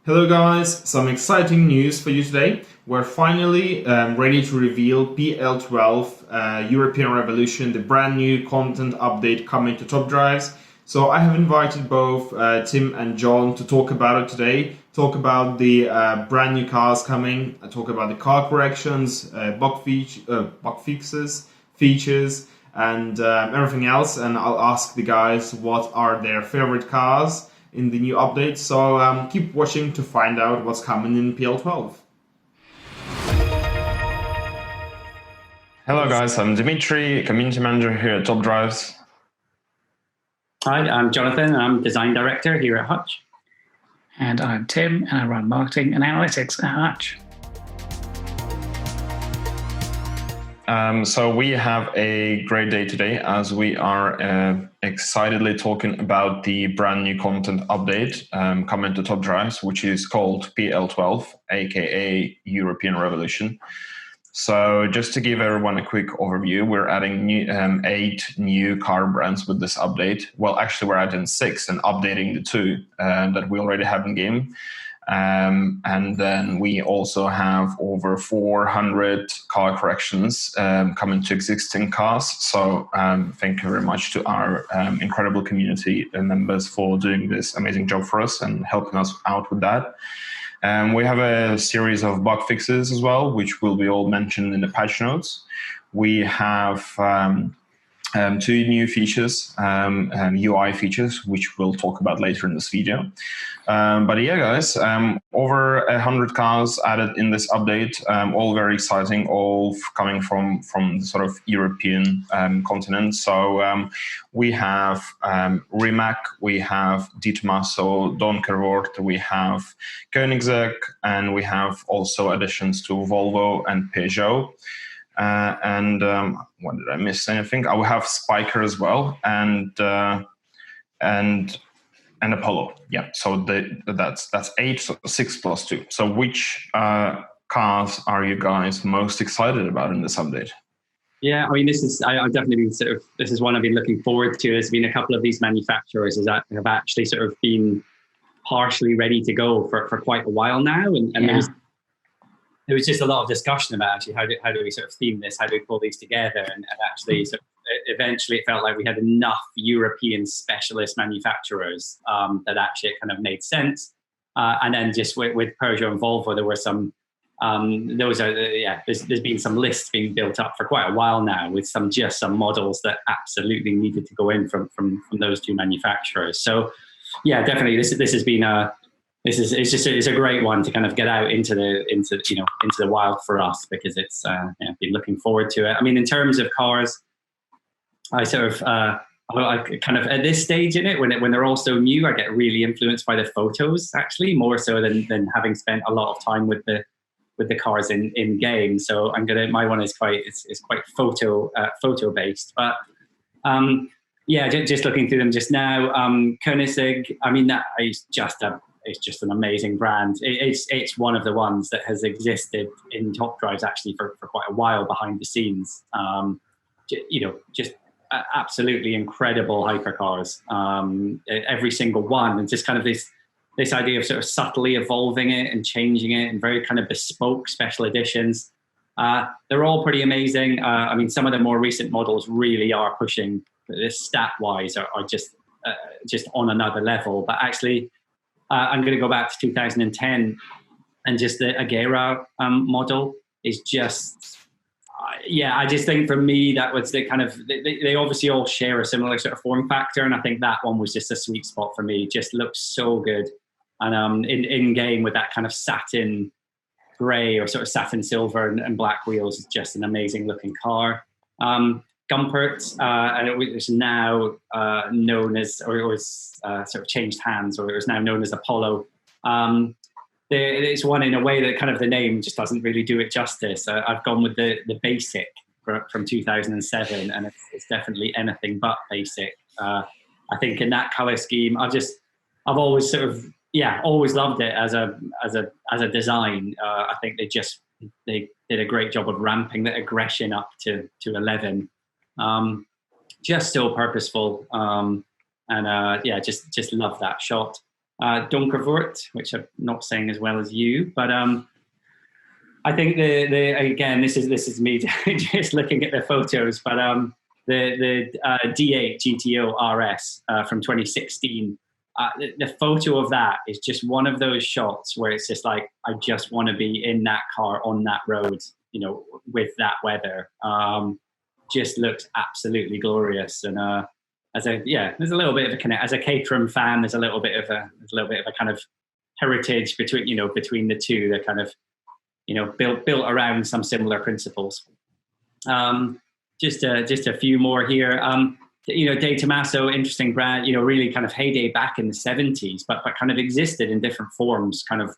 Hello guys, some exciting news for you today. We're finally ready to reveal PL12 European Revolution, the brand new content update coming to top drives. So I have invited both Tim and John to talk about it today, talk about the brand new cars coming, talk about the car corrections, bug fixes, features, and everything else. And I'll ask the guys what are their favorite cars in the new update, so keep watching to find out what's coming in PL12. Hello guys, I'm Dimitri, community manager here at Top Drives. Hi, I'm Jonathan, I'm design director here at Hutch. And I'm Tim, and I run marketing and analytics at Hutch. So we have a great day today as we are excitedly talking about the brand new content update coming to Top Drives, which is called PL12, aka European Revolution. So just to give everyone a quick overview, we're adding 8 new car brands with this update. Well, actually we're adding 6 and updating the 2 that we already have in game. And then we also have over 400 car corrections coming to existing cars. So thank you very much to our incredible community members for doing this amazing job for us and helping us out with that. We have a series of bug fixes as well, which will be all mentioned in the patch notes. We have 2 new features, UI features, which we'll talk about later in this video. But yeah, guys, over 100 cars added in this update, all very exciting, all coming from the sort of European continent. So we have Rimac, we have Di Tommaso, Donkervoort, we have Koenigsegg, and we have also additions to Volvo and Peugeot. What did I miss? Anything? I will have Spiker as well, and Apollo. Yeah. So that's 8, so 6 plus 2. So which cars are you guys most excited about in this update? Yeah, I mean, I've definitely been this is one I've been looking forward to. There's been a couple of these manufacturers that have actually sort of been partially ready to go for quite a while now, and yeah. There was just a lot of discussion about actually how do we sort of theme this, how do we pull these together, and actually sort of, eventually it felt like we had enough European specialist manufacturers that actually it kind of made sense. And then just with Peugeot and Volvo, there were some, there's been some lists being built up for quite a while now with some models that absolutely needed to go in from those 2 manufacturers. So yeah, definitely this has been it's a great one to kind of get out into the wild for us, because it's been looking forward to it. I mean, in terms of cars, I sort of I kind of at this stage in it when they're all so new, I get really influenced by the photos, actually more so than having spent a lot of time with the cars in game. So my one is quite photo based, but yeah, just looking through them just now. Koenigsegg, I mean, that is it's just an amazing brand. It's one of the ones that has existed in Top Drives actually for quite a while behind the scenes. Just absolutely incredible hypercars. Every single one, and just kind of this idea of sort of subtly evolving it and changing it, and very kind of bespoke special editions. They're all pretty amazing. I mean, some of the more recent models really are pushing this stat-wise are just on another level. But actually, I'm going to go back to 2010, and just the Agera model is just, I just think for me that was the kind of, they obviously all share a similar sort of form factor, and I think that one was just a sweet spot for me. It just looks so good, and in game with that kind of satin grey or sort of satin silver and black wheels is just an amazing looking car. Gumpert, and it was now known as, or it was sort of changed hands, or it was now known as Apollo. It's one in a way that kind of the name just doesn't really do it justice. I've gone with the basic from 2007, and it's definitely anything but basic. I think in that color scheme, I've always sort of always loved it as a design. I think they did a great job of ramping the aggression up to 11. Just so purposeful, and just love that shot. Donkervoort, which I'm not saying as well as you, but I think the again, this is me just looking at the photos, but the D8 GTO RS from 2016. The photo of that is just one of those shots where it's just like, I just want to be in that car on that road, with that weather. Just looks absolutely glorious. And there's a little bit of a connect. As a Caterham fan, there's a little bit of a kind of heritage between the two. They're kind of built around some similar principles. Just a few more here. De Tomaso, interesting brand, really kind of heyday back in the 70s, but kind of existed in different forms, kind of,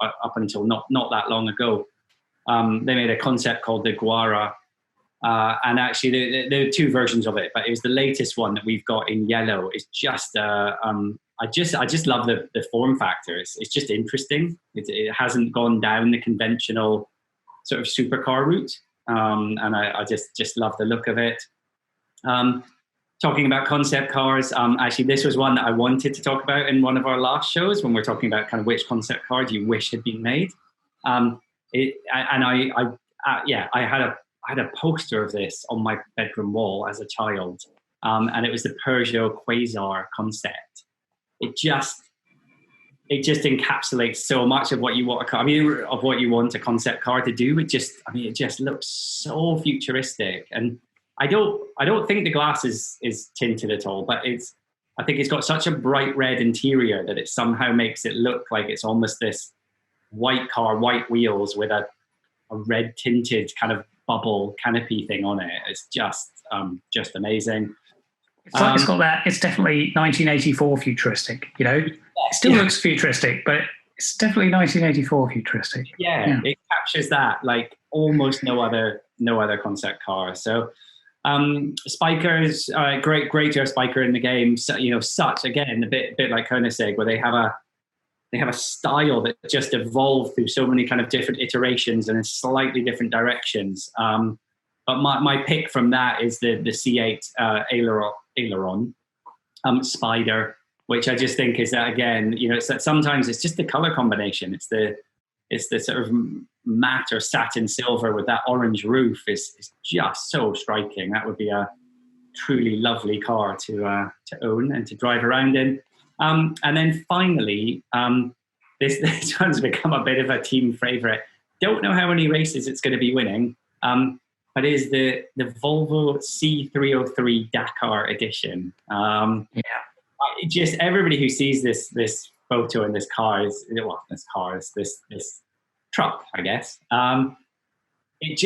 up until not that long ago. They made a concept called the Guara, and actually there are two versions of it, but it was the latest one that we've got in yellow. It's just, I just love the form factor. It's just interesting. It hasn't gone down the conventional sort of supercar route, and I just love the look of it. Talking about concept cars, actually this was one that I wanted to talk about in one of our last shows when we're talking about kind of which concept car do you wish had been made. I had a poster of this on my bedroom wall as a child, and it was the Peugeot Quasar concept. It just encapsulates so much of what you want of what you want a concept car to do. It just looks so futuristic, and I don't think the glass is tinted at all, but I think it's got such a bright red interior that it somehow makes it look like it's almost this white car, white wheels with a red tinted kind of bubble canopy thing on it. It's just amazing. It's got that. It's definitely 1984 futuristic. It still looks futuristic, but it's definitely 1984 futuristic. Yeah, it captures that like almost no other concept car. So. Spikers, great to have Spiker in the game. So, such again a bit like Koenigsegg, where they have a style that just evolved through so many kind of different iterations and in slightly different directions. But my pick from that is the C8 aileron Spider, which I just think is that again, it's that sometimes it's just the color combination. It's the sort of matte or satin silver with that orange roof is just so striking. That would be a truly lovely car to own and to drive around in. And then finally, this one's become a bit of a team favorite. Don't know how many races it's going to be winning, but it is the Volvo C303 Dakar edition. Just everybody who sees this photo in this truck, I guess. It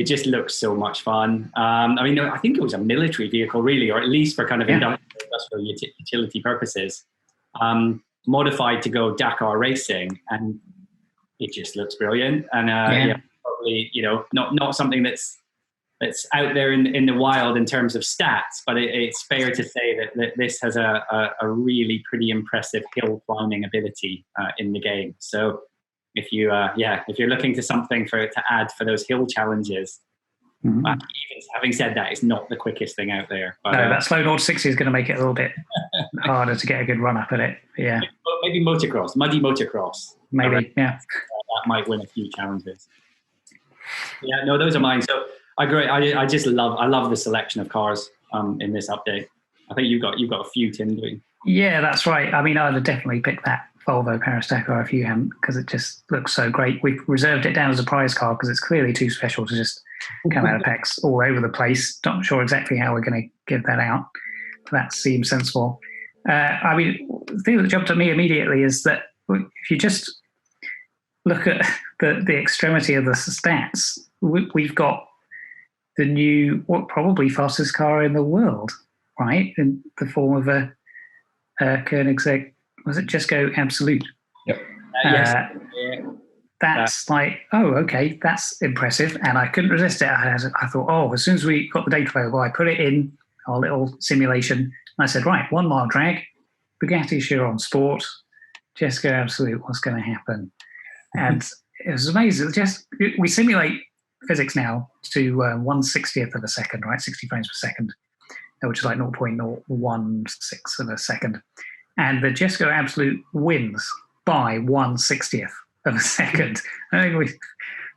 just looks so much fun. I think it was a military vehicle, really, or at least for kind of industrial utility purposes, modified to go Dakar racing, and it just looks brilliant. And probably not something that's out there in the wild in terms of stats, but it's fair to say that this has a really pretty impressive hill climbing ability in the game. So if you're looking to something to add for those hill challenges, even having said that, it's not the quickest thing out there. But, no, that slow 0-60 is going to make it a little bit harder to get a good run up at it. Yeah, maybe motocross, muddy motocross. Maybe, yeah. That might win a few challenges. Yeah, no, those are mine. So I agree. I love the selection of cars in this update. I think you've got a few, Tim, doing. Yeah, that's right. I'd have definitely picked that Volvo Paris Dakar if you hadn't, because it just looks so great. We've reserved it down as a prize car because it's clearly too special to just come out of packs all over the place. Not sure exactly how we're going to give that out. That seems sensible. The thing that jumped at me immediately is that if you just look at the extremity of the stats, we've got the new, probably fastest car in the world, right? In the form of a Koenigsegg, was it Just Go Absolute? Yep. Yes. That's like, oh, okay, that's impressive. And I couldn't resist it. I thought, as soon as we got the data available, I put it in our little simulation. And I said, right, 1 mile drag, Bugatti Chiron Sport, Just Go Absolute, what's going to happen? And it was amazing. We simulate physics now to 1/60th of a second, right? 60 frames per second, which is like 0.016 of a second. and the Jesco Absolute wins by 1/60th of a second. I think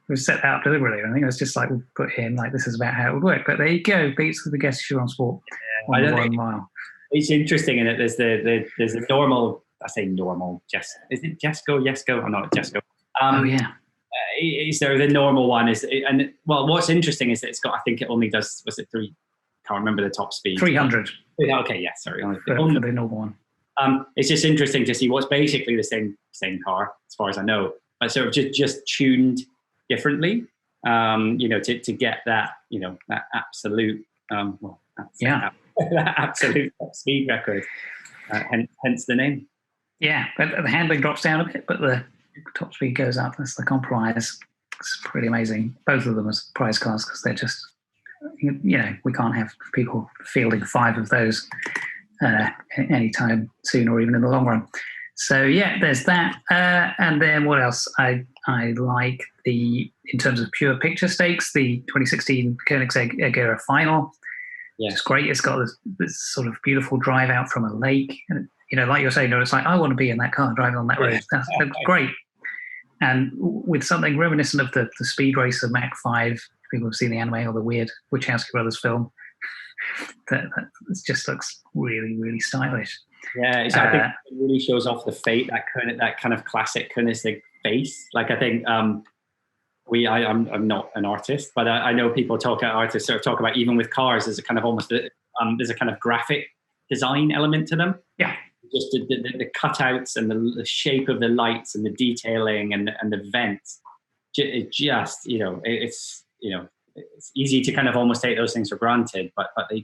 we set that up deliberately. I think it was just like, we'll put in like, this is about how it would work. But there you go, beats the Guess Chiron Sport on 1 mile. It's interesting in it. There's the normal. I say normal. Is it Jesco? Yesco? Or not Jesco? Oh yeah. Is there the normal one? What's interesting is that it's got. I think it only does. Was it 3? Can't remember the top speed. 300. Okay, yeah. Sorry, only for the normal one. It's just interesting to see what's basically the same car, as far as I know, but sort of just tuned differently, to get that, that absolute, that absolute top speed record, hence the name. Yeah, but the handling drops down a bit, but the top speed goes up. That's the compromise. It's pretty amazing. Both of them as prize cars, because they're just, we can't have people fielding 5 of those anytime soon, or even in the long run. So yeah, there's that. And then what else? I like in terms of pure picture stakes, the 2016 Koenigsegg final. Yeah, it's great. It's got this sort of beautiful drive out from a lake, and like you're saying, it's like, I want to be in that car driving on that road. That's great. And with something reminiscent of the Speed Racer Mach 5, people have seen the anime or the weird Wachowski brothers film. That just looks really, really stylish. Yeah, I think it really shows off the fate, that kind of classic Koenigsegg face. Like, I think I'm not an artist, but I know people talk about, even with cars, there's a kind of there's a kind of graphic design element to them. Yeah, just the cutouts and the shape of the lights and the detailing and the vents. It's easy to kind of almost take those things for granted, but they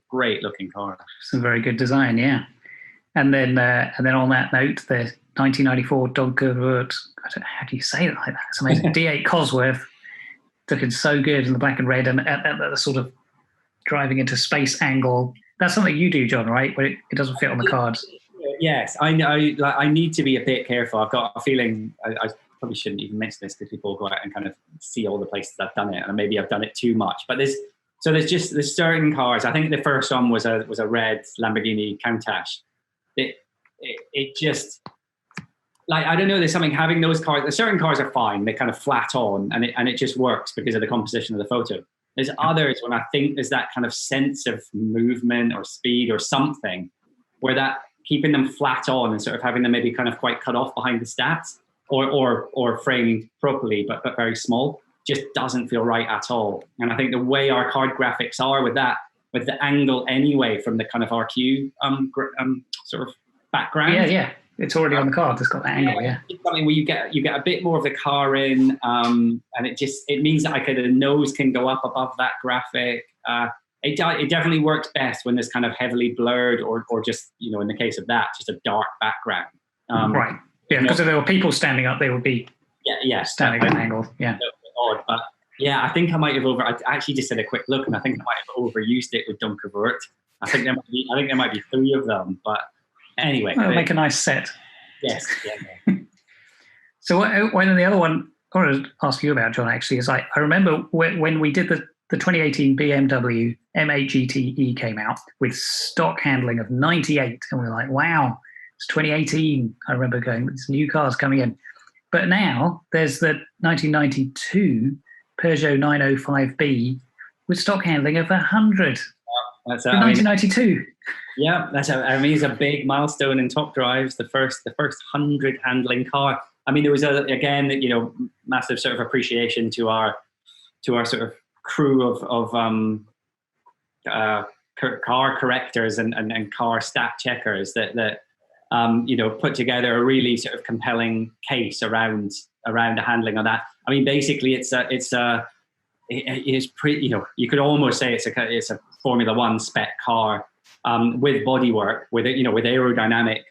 great looking car. Some very good design, yeah. And then on that note, the 1994 Donkervoort, how do you say it like that? It's amazing. D8 Cosworth, looking so good in the black and red, and at the sort of driving into space angle. That's something you do, John, right? Where it doesn't fit on the cards. Yes, I know. I need to be a bit careful. I've got a feeling I probably shouldn't even mention this, because people go out and kind of see all the places I've done it, and maybe I've done it too much. But there's certain cars. I think the first one was a red Lamborghini Countach. It just, like, I don't know, there's something, having those cars. The certain cars are fine, they're kind of flat on, and it just works because of the composition of the photo. There's others when I think there's that kind of sense of movement or speed or something, where that keeping them flat on and sort of having them maybe kind of quite cut off behind the stats, or framed properly but very small, just doesn't feel right at all. And I think the way our card graphics are with the angle anyway from the kind of RQ sort of background. Yeah, it's already on the card. It's got that angle. Yeah, it's something where you get a bit more of the car in, and it means that the nose can go up above that graphic. It definitely works best when there's kind of heavily blurred or just, in the case of that, just a dark background. Right. Yeah, because if there were people standing up, they would be standing at an angle. Yeah. Odd, but yeah, I think I might have I actually just did a quick look, and I think I might have overused it with Donkervoort. I think there might be 3 of them, but anyway. Well, make a nice set. Yes. Yeah. So one of the other one I wanted to ask you about, John, actually, is I remember when we did the 2018 BMW M8 came out with stock handling of 98, and we were like, wow, it's 2018. I remember going, there's new cars coming in. But now there's the 1992 Peugeot 905B with stock handling of 100. That's 1992. Yeah, it's a big milestone in Top Drives. The first 100 handling car. I mean, there was massive sort of appreciation to our sort of crew of car correctors and car stat checkers that put together a really sort of compelling case around the handling of that. I mean, basically, it's pretty. You could almost say it's a Formula One spec car with bodywork, with aerodynamic,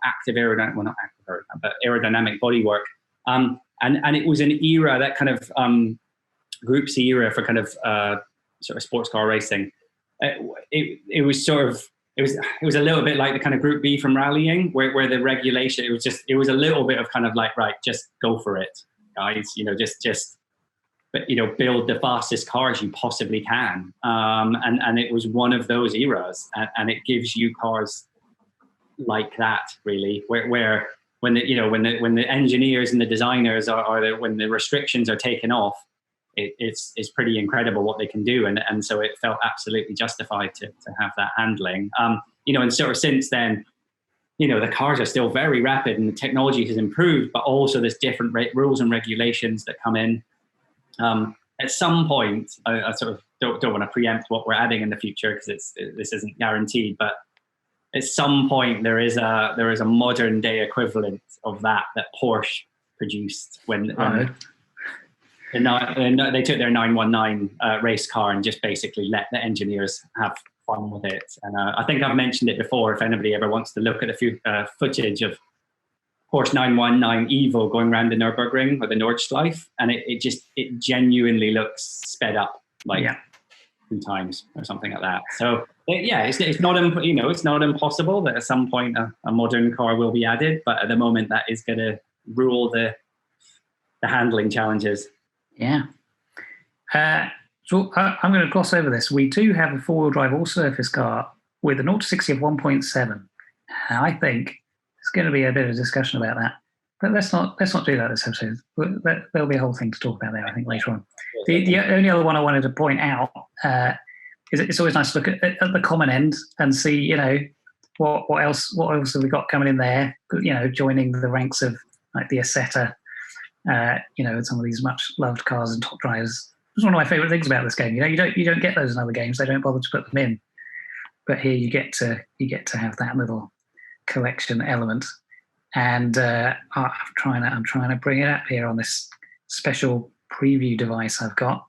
active aerodynamic, well, not active aerodynamic, but aerodynamic bodywork. And it was an era, that kind of Group C era for kind of sort of sports car racing. It was a little bit like the kind of Group B from rallying, where the regulation, it was a little bit of kind of like, right, just go for it, guys. But build the fastest cars you possibly can. And it was one of those eras, and it gives you cars like that, really, where when the engineers and the designers when the restrictions are taken off, it's pretty incredible what they can do, and so it felt absolutely justified to have that handling. And sort of since then, the cars are still very rapid and the technology has improved, but also there's different rules and regulations that come in. At some point, I sort of don't want to preempt what we're adding in the future because this isn't guaranteed, but at some point there is a modern day equivalent of that Porsche produced when they took their 919 race car and just basically let the engineers have fun with it. And I think I've mentioned it before. If anybody ever wants to look at the footage of Porsche 919 Evo going around the Nürburgring or the Nordschleife, and it genuinely looks sped up like 2 times or something like that. So it's not it's not impossible that at some point a modern car will be added, but at the moment that is going to rule the handling challenges. Yeah. So I'm going to gloss over this. We do have a 4-wheel drive all-surface car with a 0 to 60 of 1.7. And I think there's going to be a bit of discussion about that. But let's not do that this episode. There'll be a whole thing to talk about there, I think, later on. The only other one I wanted to point out is it's always nice to look at the common end and see, what else have we got coming in there, joining the ranks of like the Assetto, some of these much loved cars and top drivers. It's one of my favorite things about this game. You don't get those in other games. They don't bother to put them in, but here you get to have that little collection element. And I'm trying to bring it up here on this special preview device I've got.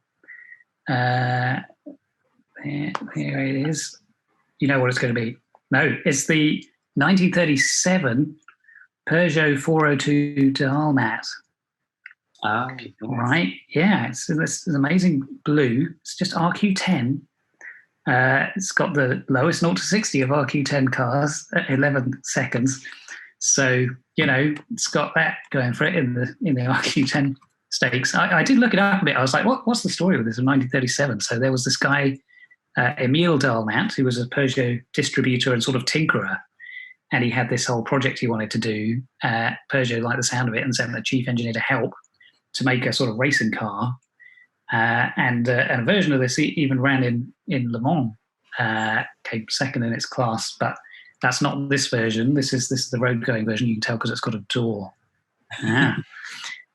Here it is. You know what it's going to be? No, it's the 1937 Peugeot 402 Dalmat. Right, yeah, it's this amazing blue. It's just RQ10. It's got the lowest 0 to 60 of RQ10 cars at 11 seconds. So it's got that going for it in the RQ10 stakes. I did look it up a bit. I was like, what's the story with this in 1937? So there was this guy, Emile Dalmat, who was a Peugeot distributor and sort of tinkerer, and he had this whole project he wanted to do. Peugeot liked the sound of it and sent the chief engineer to help to make a sort of racing car, and a version of this even ran in Le Mans, came second in its class, but that's not this version. This is the road-going version. You can tell because it's got a door. There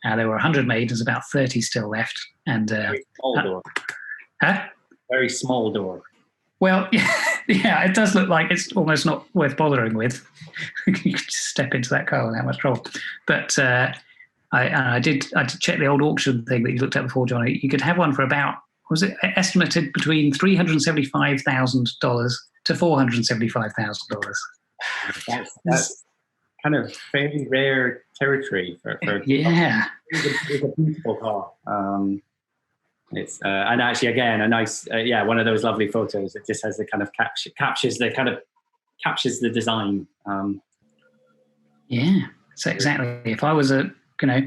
were 100 made. There's about 30 still left. And very small door. Huh? Very small door. Well, yeah, it does look like it's almost not worth bothering with. You could just step into that car without much trouble. But I did check the old auction thing that you looked at before, Johnny. You could have one for about, was it estimated between $375,000 to $475,000. That's kind of fairly rare territory for yeah. It's a beautiful car. It's and actually again a nice one of those lovely photos. It just has the kind of captures the design. Yeah, so exactly. If I was a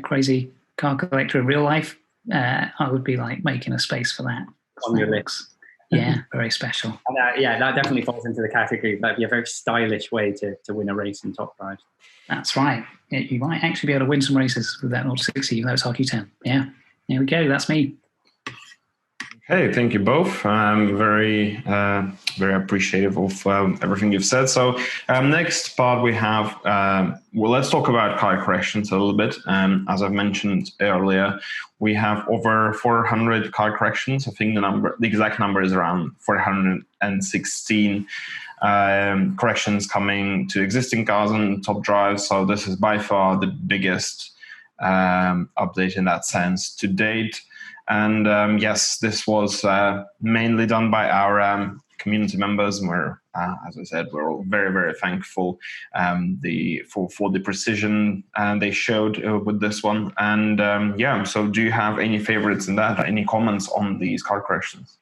crazy car collector in real life, I would be like making a space for that on your list. Yeah, very special. And, that definitely falls into the category. That'd be a very stylish way to win a race in Top Drive. That's right. You might actually be able to win some races with that 0 to 60, even though it's RQ10. Yeah, there we go. That's me. Okay, thank you both. I'm very appreciative of everything you've said. So next part we have, let's talk about car corrections a little bit. As I've mentioned earlier, we have over 400 car corrections. I think the exact number is around 416 corrections coming to existing cars and top drives. So this is by far the biggest update in that sense to date. And yes, this was mainly done by our community members. And we're, as I said, we're all very, very thankful for the precision they showed with this one. And so do you have any favorites in that? Any comments on these car corrections?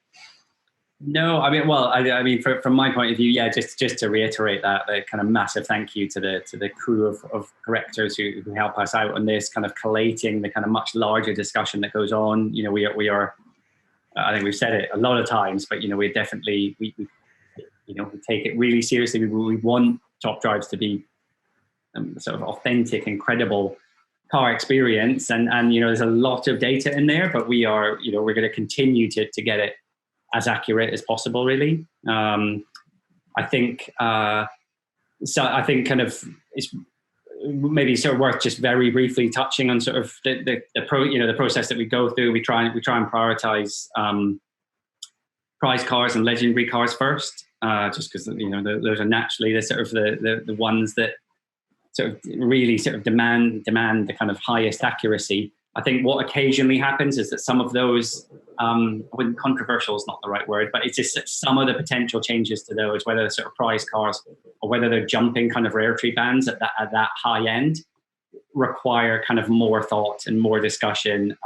No, I mean, from my point of view, just to reiterate that kind of massive thank you to the crew of correctors who help us out on this, kind of collating the kind of much larger discussion that goes on. We are, I think we've said it a lot of times, but we definitely we take it really seriously. We want top drives to be sort of authentic, incredible car experience. And there's a lot of data in there, but we're going to continue to get it as accurate as possible, really. I think kind of it's maybe sort of worth just very briefly touching on sort of the process that we go through. We try and prioritize prize cars and legendary cars first, just because those are naturally the sort of the ones that sort of really sort of demand the kind of highest accuracy. I think what occasionally happens is that some of those, controversial is not the right word, but it's just that some of the potential changes to those, whether they're sort of prize cars or whether they're jumping kind of rarity bands at that high end, require kind of more thought and more discussion.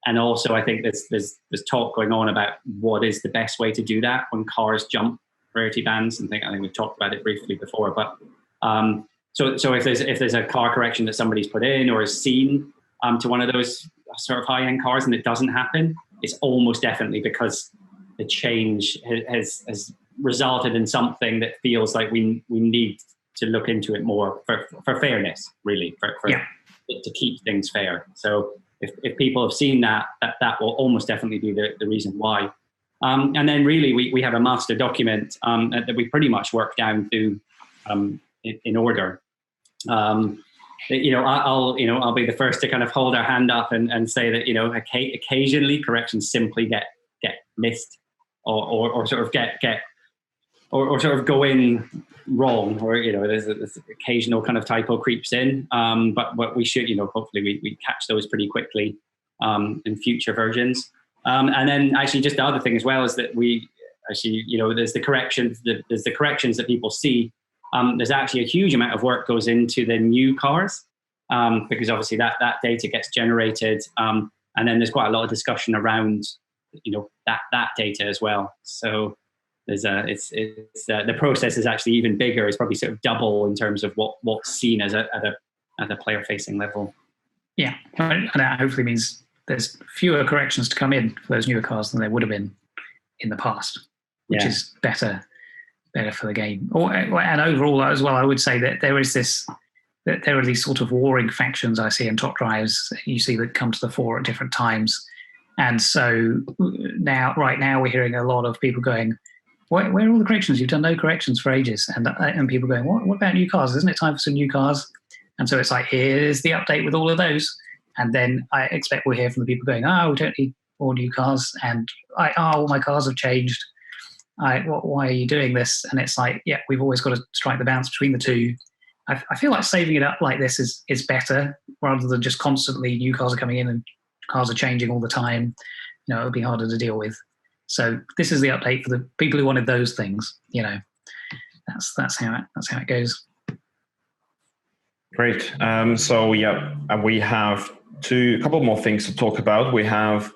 And also, I think there's talk going on about what is the best way to do that when cars jump rarity bands. I think we've talked about it briefly before, but so if there's a car correction that somebody's put in or has seen to one of those sort of high-end cars and it doesn't happen, it's almost definitely because the change has resulted in something that feels like we need to look into it more for fairness, really, to keep things fair. So if people have seen that will almost definitely be the reason why. And then really we have a master document that we pretty much work down to in order. I'll be the first to kind of hold our hand up and say that occasionally corrections simply get missed or sort of get or sort of go in wrong, or there's this occasional kind of typo creeps in. But we should hopefully we catch those pretty quickly in future versions. And then actually just the other thing as well is that we actually there's the corrections that people see. There's actually a huge amount of work goes into the new cars because obviously that data gets generated, and then there's quite a lot of discussion around that data as well. So there's the process is actually even bigger. It's probably sort of double in terms of what's seen at a player facing level. Yeah, and that hopefully means there's fewer corrections to come in for those newer cars than there would have been in the past, which is better for the game. And overall as well, I would say that there are these sort of warring factions I see in top drives you see that come to the fore at different times. And so right now we're hearing a lot of people going, where are all the corrections? You've done no corrections for ages. And people going, what about new cars? Isn't it time for some new cars? And so it's like, here's the update with all of those. And then I expect we'll hear from the people going, we don't need more new cars. And all my cars have changed. Why are you doing this? And it's like, we've always got to strike the balance between the two. I feel like saving it up like this is better rather than just constantly new cars are coming in and cars are changing all the time. It'll be harder to deal with. So this is the update for the people who wanted those things. That's how it goes. Great. We have a couple more things to talk about. We have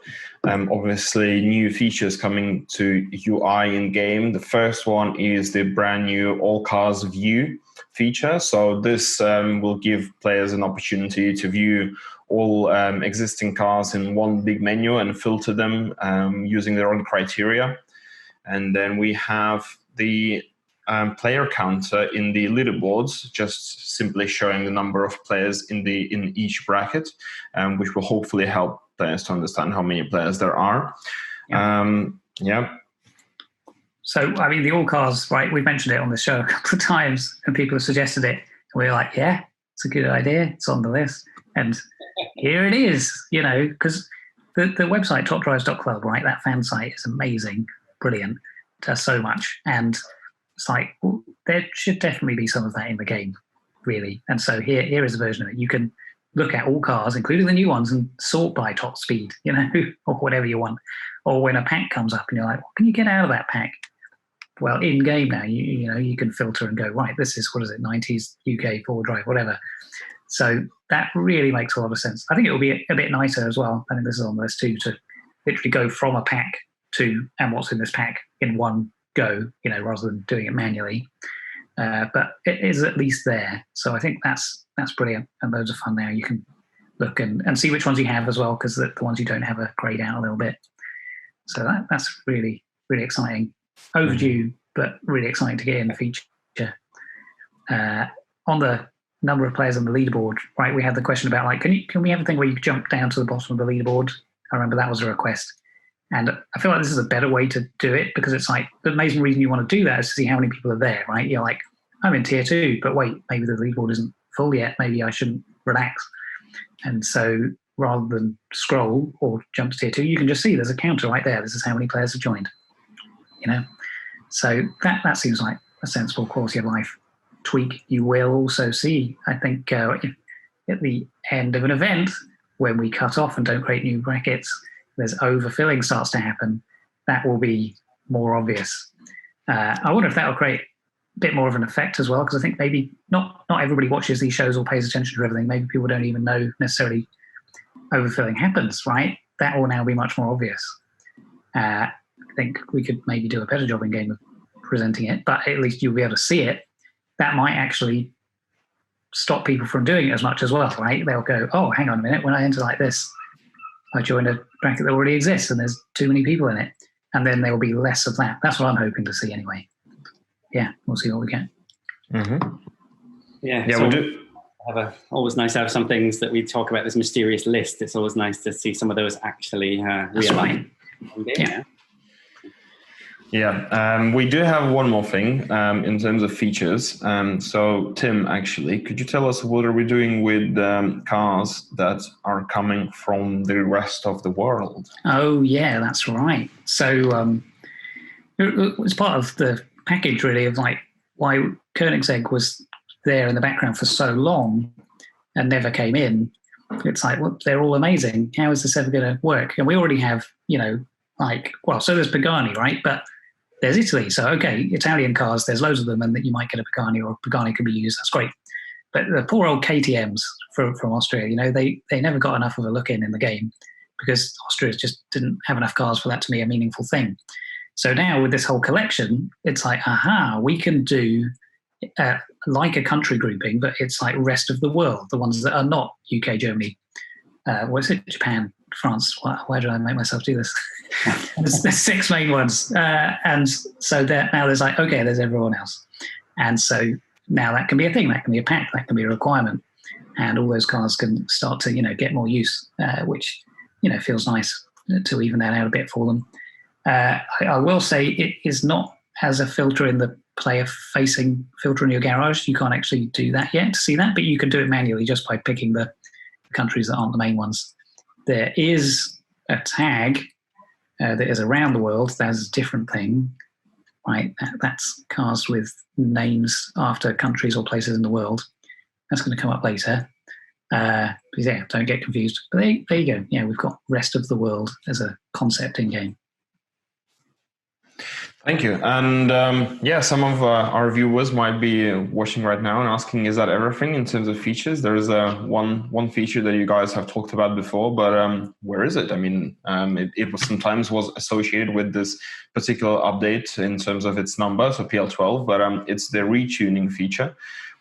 obviously new features coming to UI in game. The first one is the brand new All Cars View feature. So this will give players an opportunity to view all existing cars in one big menu and filter them using their own criteria. And then we have the player counter in the leaderboards, just simply showing the number of players in each bracket, which will hopefully help players to understand how many players there are. So, the All Cars, right? We've mentioned it on the show a couple of times, and people have suggested it. And we're like, it's a good idea. It's on the list. And here it is, because the website topdrives.club, right? That fan site is amazing, brilliant, does so much. And it's like, there should definitely be some of that in the game, really. And so here is a version of it. You can look at all cars, including the new ones, and sort by top speed, or whatever you want. Or when a pack comes up and you're like, what can you get out of that pack? Well, in game now, you can filter and go, right, this is, 90s UK four drive, whatever. So that really makes a lot of sense. I think it will be a bit nicer as well. I think this is on the list too, to literally go from a pack to, and what's in this pack in one go, rather than doing it manually. But it is at least there. So I think that's brilliant and loads of fun now. You can look and see which ones you have as well, because the ones you don't have are grayed out a little bit. So that's really, really exciting. Overdue, but really exciting to get in the feature. on the number of players on the leaderboard, right? We had the question about like, can we have a thing where you jump down to the bottom of the leaderboard? I remember that was a request. And I feel like this is a better way to do it, because it's like the amazing reason you want to do that is to see how many people are there, right? You're like, I'm in tier 2, but wait, maybe the leaderboard isn't full yet. Maybe I shouldn't relax. And so rather than scroll or jump to tier 2, you can just see there's a counter right there. This is how many players have joined, you know? So that seems like a sensible quality of life tweak. You will also see, I think, at the end of an event, when we cut off and don't create new brackets, there's overfilling starts to happen. That will be more obvious. I wonder if that will create a bit more of an effect as well, because I think maybe not everybody watches these shows or pays attention to everything. Maybe people don't even know necessarily overfilling happens, right? That will now be much more obvious. I think we could maybe do a better job in game of presenting it, but at least you'll be able to see it. That might actually stop people from doing it as much as well, right? They'll go, oh, hang on a minute, when I enter like this, I joined a bracket that already exists and there's too many people in it. And then there will be less of that. That's what I'm hoping to see anyway. Yeah, we'll see what we get. Mm-hmm. Yeah, we do. Always nice to have some things that we talk about, this mysterious list. It's always nice to see some of those actually realize. Right. Yeah. Yeah, we do have one more thing in terms of features. So, Tim, actually, could you tell us what are we doing with cars that are coming from the rest of the world? Oh, yeah, that's right. So it was part of the package, really, of like why Koenigsegg was there in the background for so long and never came in. It's like, well, they're all amazing. How is this ever going to work? And we already have, so there's Pagani, right? But there's Italy. So, okay, Italian cars, there's loads of them, and that you might get a Pagani, or Pagani can be used. That's great. But the poor old KTMs from Austria, they never got enough of a look in the game, because Austria just didn't have enough cars for that to be a meaningful thing. So now with this whole collection, it's like, we can do like a country grouping, but it's like rest of the world, the ones that are not UK, Germany, Japan, France. Why did I make myself do this? there's 6 main ones. And so now there's like, okay, there's everyone else. And so now that can be a thing, that can be a pack, that can be a requirement. And all those cars can start to, you know, get more use, which, you know, feels nice to even that out a bit for them. I will say it is not as a filter in the player-facing filter in your garage. You can't actually do that yet to see that, but you can do it manually just by picking the countries that aren't the main ones. There is a tag that is around the world. That's a different thing, right? That's cars with names after countries or places in the world. That's going to come up later. Yeah, don't get confused. But there you go. Yeah, we've got rest of the world as a concept in game. Thank you. And some of our viewers might be watching right now and asking, is that everything in terms of features? There's one feature that you guys have talked about before, but where is it? I mean, it was sometimes was associated with this particular update in terms of its number, so PL12, but it's the retuning feature,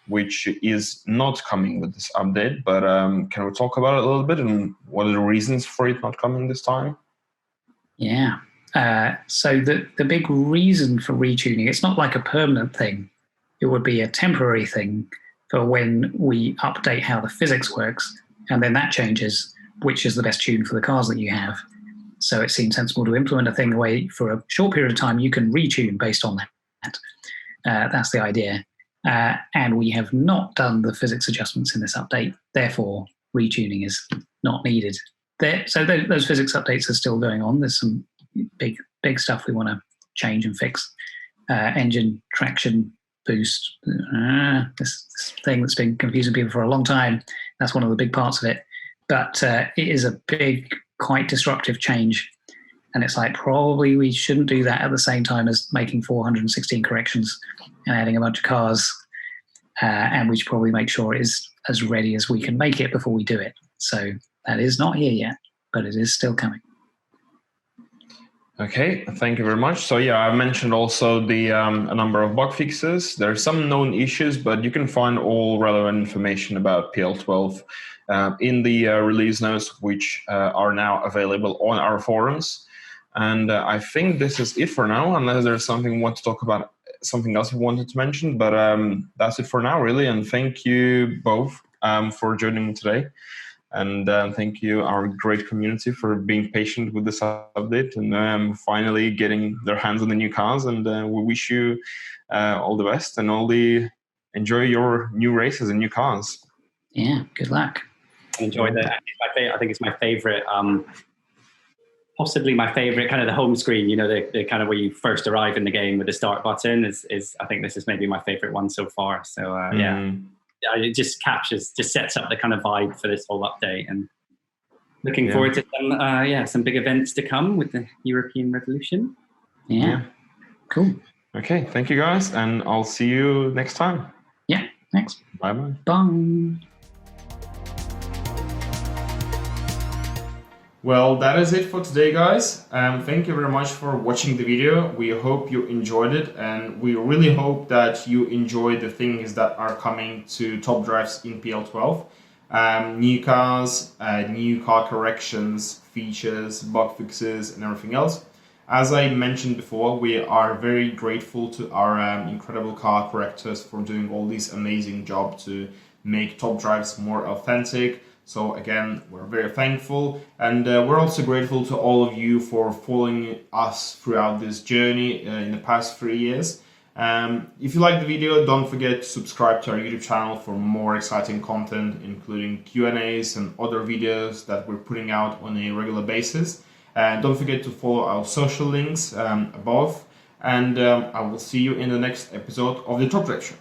which is not coming with this update. But can we talk about it a little bit, and what are the reasons for it not coming this time? Yeah. So the big reason for retuning, it's not like a permanent thing. It would be a temporary thing for when we update how the physics works, and then that changes which is the best tune for the cars that you have. So it seems sensible to implement a thing where for a short period of time you can retune based on that. That's the idea. And we have not done the physics adjustments in this update. Therefore, retuning is not needed. So those physics updates are still going on. There's some big stuff we want to change and fix. Engine traction boost, this thing that's been confusing people for a long time. That's one of the big parts of it. But it is a big, quite disruptive change. And it's like, probably we shouldn't do that at the same time as making 416 corrections and adding a bunch of cars. And we should probably make sure it is as ready as we can make it before we do it. So that is not here yet, but it is still coming. Okay, thank you very much. So yeah, I mentioned also the a number of bug fixes. There are some known issues, but you can find all relevant information about PL12 in the release notes, which are now available on our forums. And I think this is it for now, unless there's something we want to talk about something else you wanted to mention, but that's it for now, really. And thank you both for joining me today. And thank you, our great community, for being patient with this update and finally getting their hands on the new cars. And we wish you all the best and enjoy your new races and new cars. Yeah, good luck. Enjoy that. I think it's my favorite, possibly my favorite kind of the home screen, the kind of where you first arrive in the game with the start button is I think this is maybe my favorite one so far. So it just sets up the kind of vibe for this whole update, and looking forward to some big events to come with the European Revolution. Yeah. Cool. Okay, thank you guys, and I'll see you next time. Yeah, thanks. Bye-bye. Bye. Well, that is it for today, guys. Thank you very much for watching the video. We hope you enjoyed it, and we really hope that you enjoy the things that are coming to Top Drives in PL12. New cars, new car corrections, features, bug fixes, and everything else. As I mentioned before, we are very grateful to our incredible car correctors for doing all this amazing job to make Top Drives more authentic. So again, we're very thankful, and we're also grateful to all of you for following us throughout this journey in the past 3 years. If you like the video, don't forget to subscribe to our YouTube channel for more exciting content, including Q&As and other videos that we're putting out on a regular basis. Don't forget to follow our social links above, and I will see you in the next episode of the Top Drive Show.